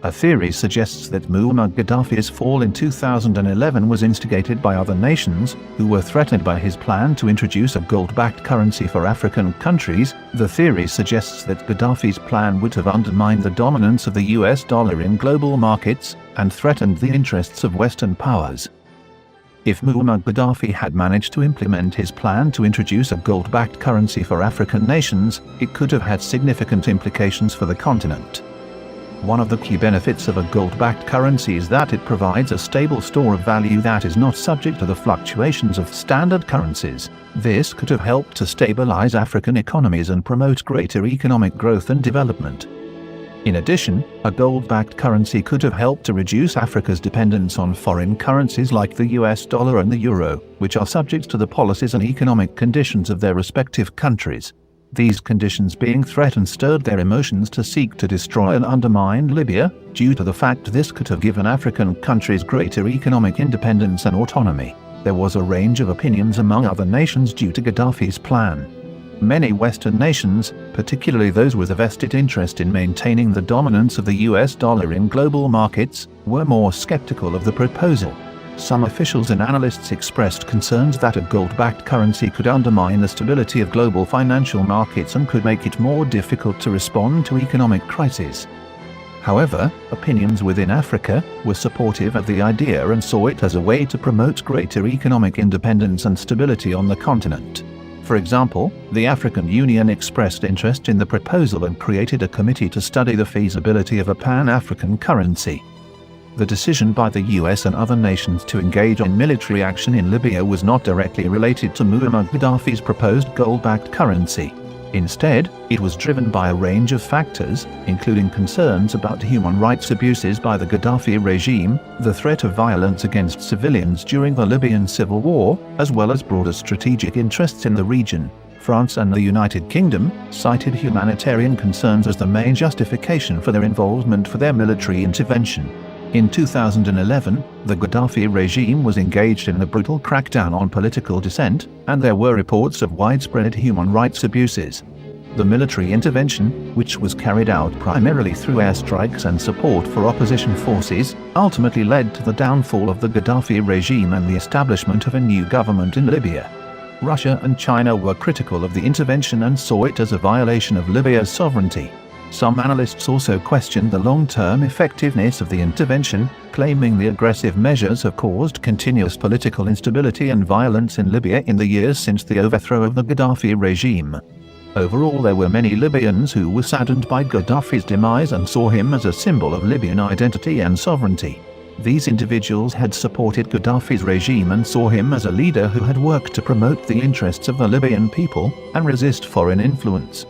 A theory suggests that Muammar Gaddafi's fall in 2011 was instigated by other nations, who were threatened by his plan to introduce a gold-backed currency for African countries. The theory suggests that Gaddafi's plan would have undermined the dominance of the US dollar in global markets, and threatened the interests of Western powers. If Muammar Gaddafi had managed to implement his plan to introduce a gold-backed currency for African nations, it could have had significant implications for the continent. One of the key benefits of a gold-backed currency is that it provides a stable store of value that is not subject to the fluctuations of standard currencies. This could have helped to stabilize African economies and promote greater economic growth and development. In addition, a gold-backed currency could have helped to reduce Africa's dependence on foreign currencies like the US dollar and the euro, which are subject to the policies and economic conditions of their respective countries. These conditions being threatened stirred their emotions to seek to destroy and undermine Libya, due to the fact this could have given African countries greater economic independence and autonomy. There was a range of opinions among other nations due to Gaddafi's plan. Many Western nations, particularly those with a vested interest in maintaining the dominance of the US dollar in global markets, were more skeptical of the proposal. Some officials and analysts expressed concerns that a gold-backed currency could undermine the stability of global financial markets and could make it more difficult to respond to economic crises. However, opinions within Africa were supportive of the idea and saw it as a way to promote greater economic independence and stability on the continent. For example, the African Union expressed interest in the proposal and created a committee to study the feasibility of a pan-African currency. The decision by the US and other nations to engage in military action in Libya was not directly related to Muammar Gaddafi's proposed gold-backed currency. Instead, it was driven by a range of factors, including concerns about human rights abuses by the Gaddafi regime, the threat of violence against civilians during the Libyan civil war, as well as broader strategic interests in the region. France and the United Kingdom cited humanitarian concerns as the main justification for their involvement for their military intervention. In 2011, the Gaddafi regime was engaged in a brutal crackdown on political dissent, and there were reports of widespread human rights abuses. The military intervention, which was carried out primarily through airstrikes and support for opposition forces, ultimately led to the downfall of the Gaddafi regime and the establishment of a new government in Libya. Russia and China were critical of the intervention and saw it as a violation of Libya's sovereignty. Some analysts also questioned the long-term effectiveness of the intervention, claiming the aggressive measures have caused continuous political instability and violence in Libya in the years since the overthrow of the Gaddafi regime. Overall, there were many Libyans who were saddened by Gaddafi's demise and saw him as a symbol of Libyan identity and sovereignty. These individuals had supported Gaddafi's regime and saw him as a leader who had worked to promote the interests of the Libyan people and resist foreign influence.